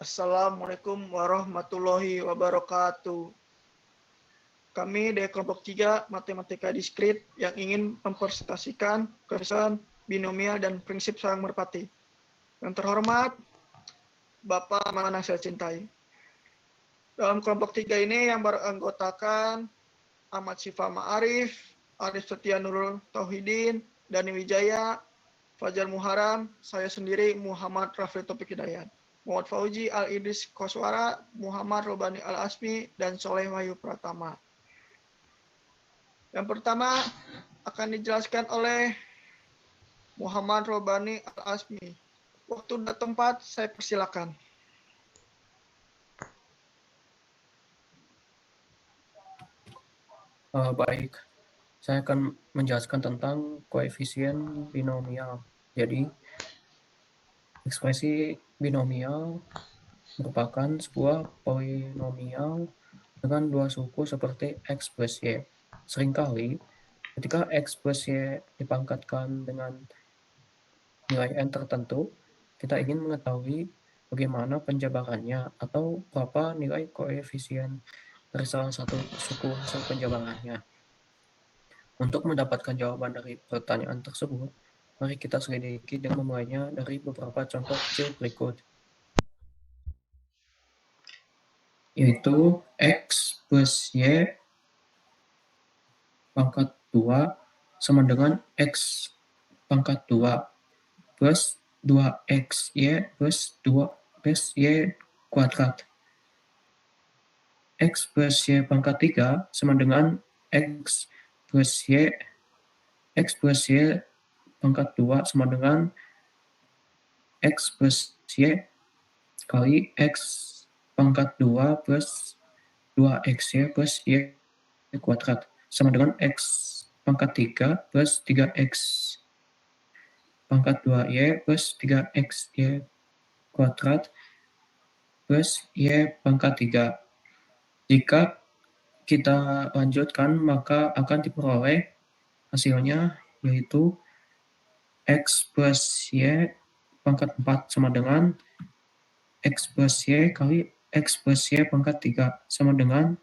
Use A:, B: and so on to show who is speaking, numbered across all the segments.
A: Assalamualaikum warahmatullahi wabarakatuh. Kami dari kelompok 3 Matematika Diskrit yang ingin mempresentasikan kesan binomial dan prinsip sarang merpati. Yang terhormat, Bapak Maman yang saya cintai. Dalam kelompok 3 ini yang beranggotakan Ahmad Syifa Ma'arif, Arif Setia Nurul Tauhidin, Dani Wijaya, Fajar Muharam, saya sendiri Muhammad Rafli Topik Hidayat, Muhammad Fauji Al-Idris Koswara, Muhammad Robani Al-Asmi, dan Soleh Wahyu Pratama. Yang pertama akan dijelaskan oleh Muhammad Robani Al-Asmi. Waktu dan tempat saya persilakan.
B: Baik, saya akan menjelaskan tentang koefisien binomial. Jadi, ekspresi binomial merupakan sebuah polinomial dengan dua suku seperti X plus Y. Seringkali, ketika X plus Y dipangkatkan dengan nilai N tertentu, kita ingin mengetahui bagaimana penjabarannya atau berapa nilai koefisien dari salah satu suku hasil penjabarannya. Untuk mendapatkan jawaban dari pertanyaan tersebut, mari kita selidiki dengan memulainya dari beberapa contoh kecil berikut, yaitu X plus Y pangkat 2 sama dengan X pangkat 2 plus 2XY plus 2 plus Y kuadrat. X plus Y pangkat 3 sama dengan X plus Y pangkat 2 sama dengan X plus Y kali X pangkat 2 plus 2XY plus Y kuadrat sama dengan X pangkat 3 plus 3X pangkat 2Y plus 3XY kuadrat plus Y pangkat 3. Jika kita lanjutkan, maka akan diperoleh hasilnya yaitu X plus Y pangkat 4 sama dengan X plus Y kali X plus Y pangkat 3 sama dengan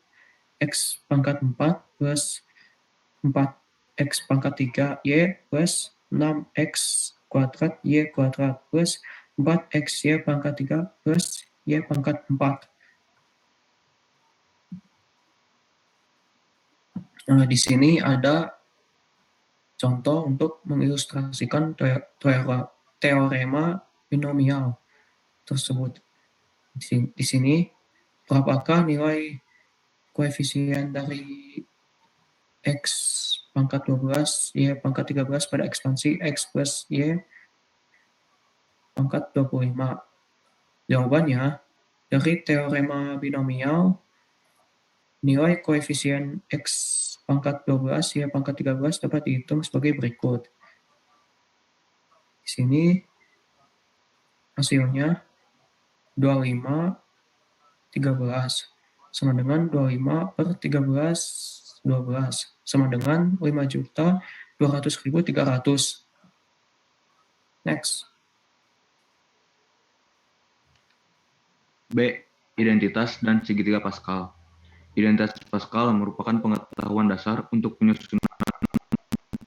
B: X pangkat 4 plus 4X pangkat 3 Y plus 6X kuadrat Y kuadrat plus 4XY pangkat 3 plus Y pangkat 4. Nah, di sini ada contoh untuk mengilustrasikan teorema binomial tersebut. Di sini, berapakah nilai koefisien dari X pangkat 12, Y pangkat 13 pada ekspansi X plus Y pangkat 25? Jawabannya, dari teorema binomial, nilai koefisien X pangkat 12, Y pangkat 13 dapat dihitung sebagai berikut. Di sini hasilnya 25, 13 sama dengan 25 per 13, 12 sama dengan 5.200.300. Next.
C: B. Identitas dan segitiga Pascal. Identitas Pascal merupakan pengetahuan dasar untuk penyusunan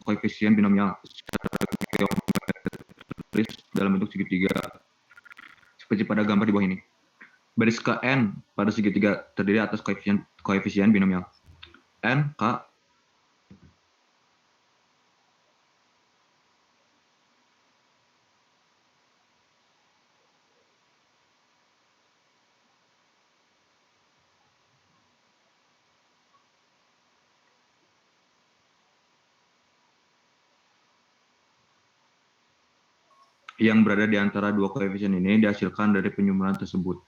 C: koefisien binomial secara geometris dalam bentuk segitiga, seperti pada gambar di bawah ini. Baris Kn pada segitiga terdiri atas koefisien binomial N, K, yang berada di antara dua koefisien ini dihasilkan dari penyumbatan tersebut.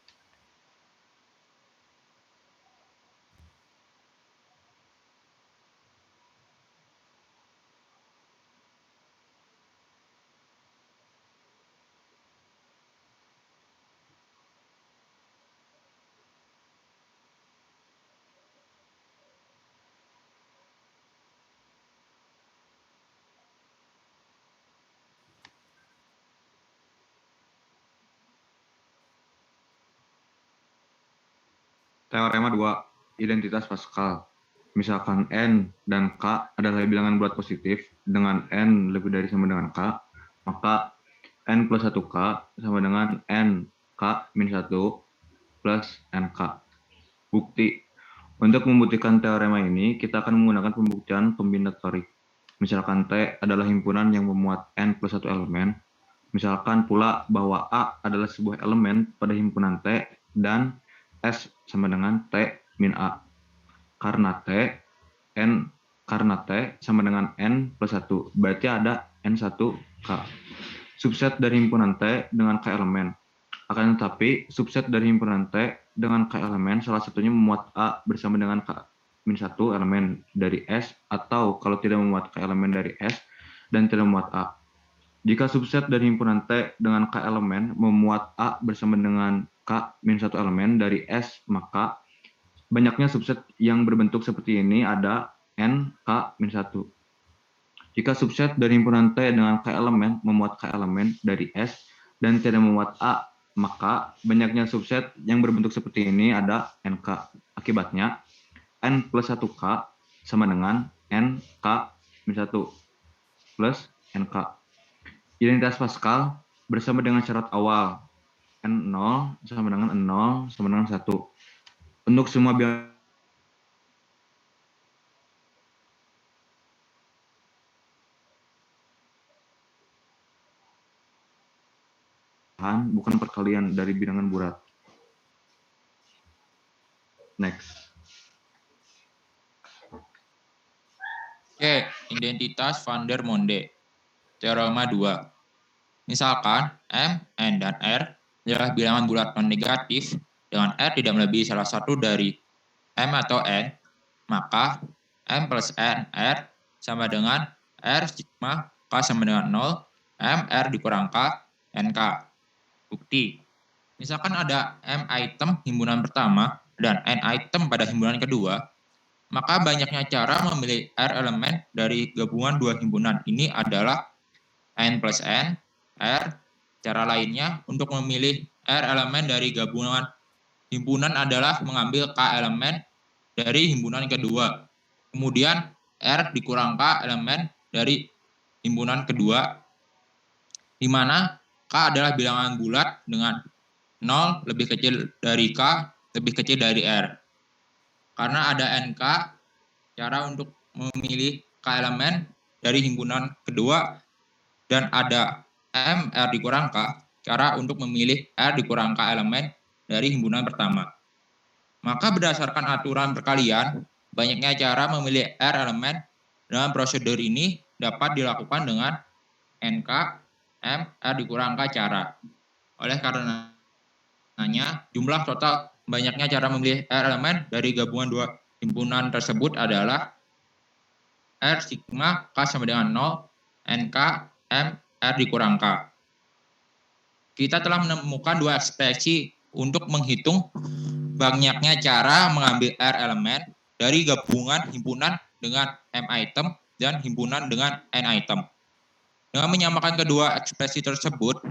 C: Teorema 2, identitas Pascal. Misalkan N dan K adalah bilangan bulat positif dengan N lebih dari sama dengan K, maka N plus 1K sama dengan N K min 1 plus NK. Bukti. Untuk membuktikan teorema ini, kita akan menggunakan pembuktian kombinatorik. Misalkan T adalah himpunan yang memuat N plus 1 elemen. Misalkan pula bahwa A adalah sebuah elemen pada himpunan T dan S sama dengan T min A. Karena T sama dengan N plus 1, berarti ada N1K. Subset dari himpunan T dengan K elemen. Akan tetapi, subset dari himpunan T dengan K elemen salah satunya memuat A bersama dengan K min 1 elemen dari S, atau kalau tidak memuat K elemen dari S dan tidak memuat A. Jika subset dari himpunan T dengan K elemen memuat A bersama dengan K min 1 elemen dari S, maka banyaknya subset yang berbentuk seperti ini ada N K min 1. Jika subset dari himpunan T dengan K elemen memuat K elemen dari S dan tidak memuat A, maka banyaknya subset yang berbentuk seperti ini ada NK. Akibatnya, N plus 1K sama dengan NK min 1 plus NK. Identitas Pascal bersama dengan syarat awal N0 sama dengan 0 sama dengan 1. Untuk semua bilangan bukan perkalian dari bilangan bulat. Next.
D: Oke, identitas van der Monde. Teorema 2. Misalkan M, N, dan R adalah bilangan bulat non-negatif dengan R tidak melebihi salah satu dari M atau N, maka M plus N R sama dengan R sigma K sama dengan 0, M R dikurang K, NK. Bukti. Misalkan ada M item himpunan pertama dan N item pada himpunan kedua, maka banyaknya cara memilih R elemen dari gabungan dua himpunan ini adalah N plus N, R. Cara lainnya untuk memilih R elemen dari gabungan himpunan adalah mengambil K elemen dari himpunan kedua. Kemudian R dikurang K elemen dari himpunan kedua, di mana K adalah bilangan bulat dengan 0 lebih kecil dari K, lebih kecil dari R. Karena ada NK, cara untuk memilih K elemen dari himpunan kedua, dan ada M R dikurang K, cara untuk memilih R dikurang K elemen dari himpunan pertama. Maka berdasarkan aturan perkalian, banyaknya cara memilih R elemen dalam prosedur ini dapat dilakukan dengan NK, M, R dikurang K cara. Oleh karenanya, jumlah total banyaknya cara memilih R elemen dari gabungan dua himpunan tersebut adalah R sigma K sama dengan 0, NK, M, R dikurang K. Kita telah menemukan dua ekspresi untuk menghitung banyaknya cara mengambil R elemen dari gabungan himpunan dengan M item dan himpunan dengan N item. Dengan menyamakan kedua ekspresi tersebut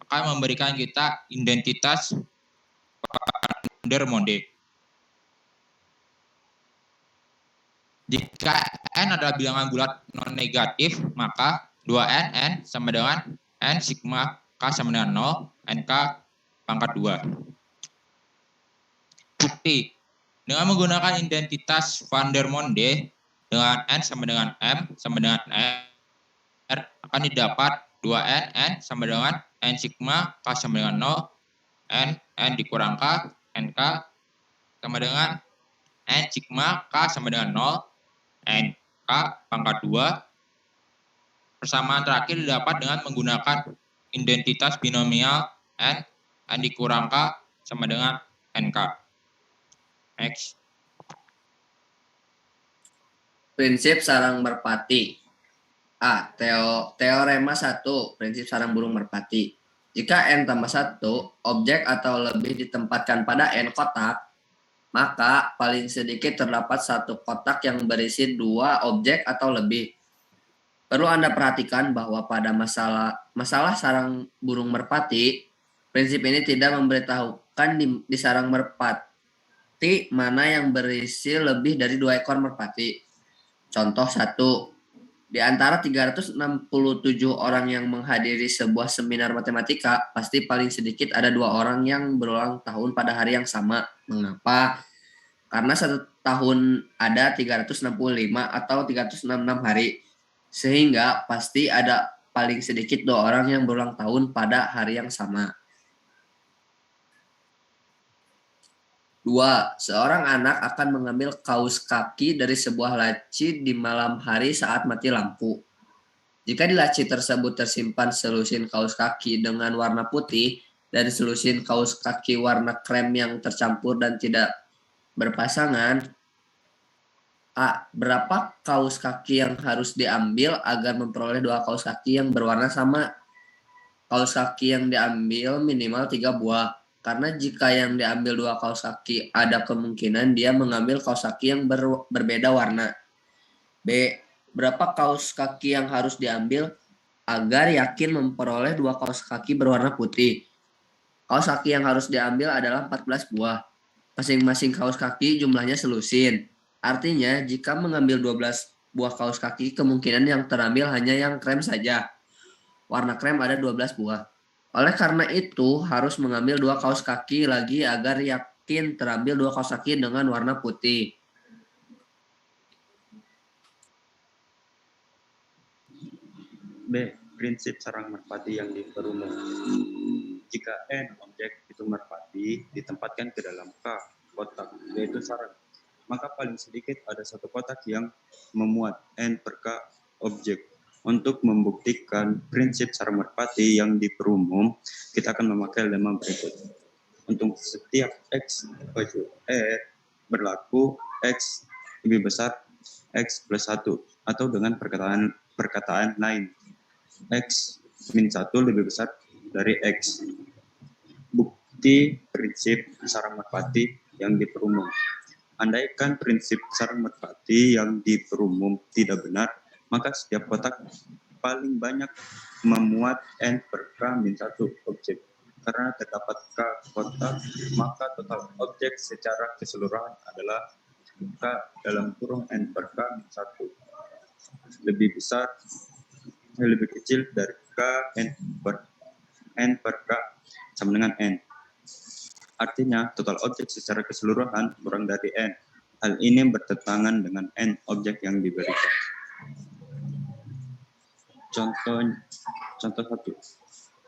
D: akan memberikan kita identitas van der Monde. Jika N adalah bilangan bulat non-negatif, maka 2N N sama dengan N sigma K sama dengan 0, NK pangkat 2. Bukti. Dengan menggunakan identitas van der Monde dengan N sama dengan M sama dengan R akan didapat 2N N sama dengan N sigma K sama dengan 0, N dikurang K, NK sama dengan N sigma K sama dengan 0, NK pangkat 2. Persamaan terakhir didapat dengan menggunakan identitas binomial N dikurang K sama dengan NK. Next.
E: Prinsip sarang merpati. A. Teorema 1. Prinsip sarang burung merpati. Jika N tambah 1, objek atau lebih ditempatkan pada N kotak, maka paling sedikit terdapat satu kotak yang berisi 2 objek atau lebih. Perlu Anda perhatikan bahwa pada masalah sarang burung merpati, prinsip ini tidak memberitahukan di sarang merpati merpati mana yang berisi lebih dari 2 ekor merpati. Contoh 1. Di antara 367 orang yang menghadiri sebuah seminar matematika, pasti paling sedikit ada 2 orang yang berulang tahun pada hari yang sama. Mengapa? Karena satu tahun ada 365 atau 366 hari. Sehingga pasti ada paling sedikit 2 orang yang berulang tahun pada hari yang sama. 2. Seorang anak akan mengambil kaus kaki dari sebuah laci di malam hari saat mati lampu. Jika di laci tersebut tersimpan selusin kaus kaki dengan warna putih dan selusin kaus kaki warna krem yang tercampur dan tidak berpasangan, A. Berapa kaus kaki yang harus diambil agar memperoleh 2 kaus kaki yang berwarna sama? Kaus kaki yang diambil minimal 3 buah. Karena jika yang diambil 2 kaus kaki, ada kemungkinan dia mengambil kaus kaki yang berbeda warna. B. Berapa kaus kaki yang harus diambil agar yakin memperoleh 2 kaus kaki berwarna putih? Kaus kaki yang harus diambil adalah 14 buah. Masing-masing kaus kaki jumlahnya selusin. Artinya, jika mengambil 12 buah kaus kaki, kemungkinan yang terambil hanya yang krem saja. Warna krem ada 12 buah. Oleh karena itu, harus mengambil 2 kaus kaki lagi agar yakin terambil 2 kaus kaki dengan warna putih.
F: B. Prinsip sarang merpati yang diperumum. Jika N objek itu merpati ditempatkan ke dalam K kotak, yaitu sarang, maka paling sedikit ada 1 kotak yang memuat N per K objek. Untuk membuktikan prinsip sarang merpati yang diperumum, kita akan memakai lemma berikut. Untuk setiap X baju R berlaku X lebih besar X plus 1, atau dengan perkataan lain, X min 1 lebih besar dari X. Bukti prinsip sarang merpati yang diperumum. Andaikan prinsip sarang merpati yang diperumum tidak benar, maka setiap kotak paling banyak memuat N per K min 1 objek. Karena terdapat K kotak, maka total objek secara keseluruhan adalah K dalam kurung N per K min 1. Lebih kecil dari K N per K sama dengan N. Artinya, total objek secara keseluruhan kurang dari N. Hal ini bertentangan dengan N objek yang diberikan. Contoh 1.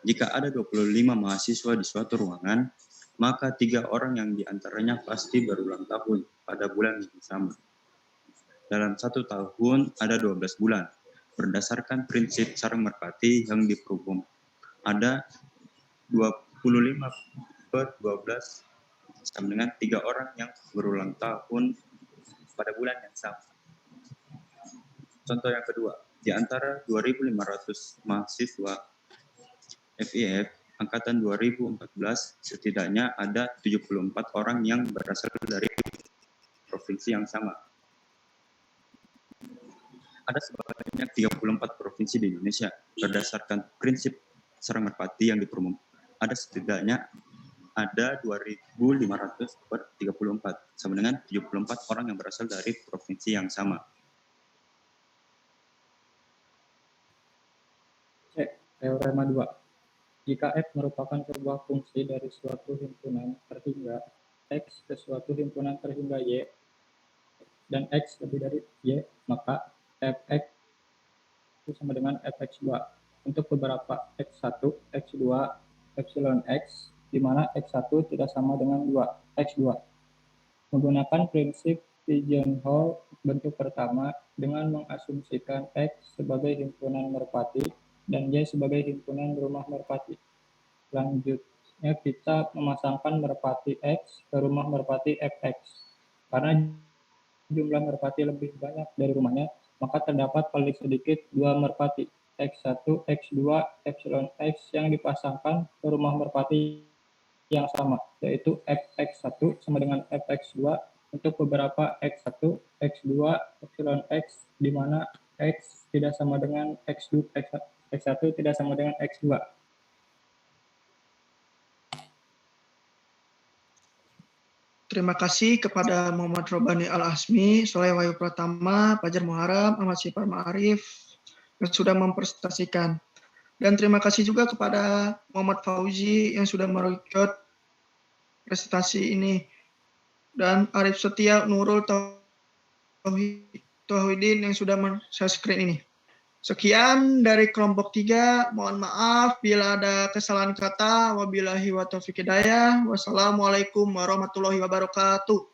F: Jika ada 25 mahasiswa di suatu ruangan, maka 3 orang yang diantaranya pasti berulang tahun pada bulan yang sama. Dalam 1 tahun ada 12 bulan. Berdasarkan prinsip sarang merpati yang diperumum, ada 25 per 12 sama dengan 3 orang yang berulang tahun pada bulan yang sama. Contoh yang kedua, di antara 2.500 mahasiswa FIF angkatan 2014, setidaknya ada 74 orang yang berasal dari provinsi yang sama. Ada sebanyak 34 provinsi di Indonesia. Berdasarkan prinsip sarang merpati yang diperumum, ada setidaknya ada 2.500 per 34, sama dengan 74 orang yang berasal dari provinsi yang sama.
G: Teorema 2. Jika F merupakan sebuah fungsi dari suatu himpunan terhingga X ke suatu himpunan terhingga Y, dan X lebih dari Y, maka Fx itu sama dengan Fx2 untuk beberapa X1, X2, epsilon X, di mana X1 tidak sama dengan X2. Menggunakan prinsip pigeonhole bentuk pertama dengan mengasumsikan X sebagai himpunan merpati dan Y sebagai himpunan rumah merpati. Selanjutnya kita memasangkan merpati X ke rumah merpati Fx. Karena jumlah merpati lebih banyak dari rumahnya, maka terdapat paling sedikit 2 merpati, X1, X2, epsilon X yang dipasangkan ke rumah merpati yang sama, yaitu Fx1 sama dengan Fx2 untuk beberapa X1, X2, epsilon X, di mana X tidak sama dengan X1 tidak sama dengan X2.
A: Terima kasih kepada Muhammad Robani Al-Asmi, Soleh Wahyu Pratama, Fajar Muharam, Ahmad Sifar Ma'arif yang sudah mempresentasikan. Dan terima kasih juga kepada Muhammad Fauzi yang sudah merekod presentasi ini. Dan Arif Setia Nurul Tauhidin yang sudah men-screen ini. Sekian dari kelompok 3. Mohon maaf bila ada kesalahan kata. Wabillahi wa taufiq hidayah. Wassalamualaikum warahmatullahi wabarakatuh.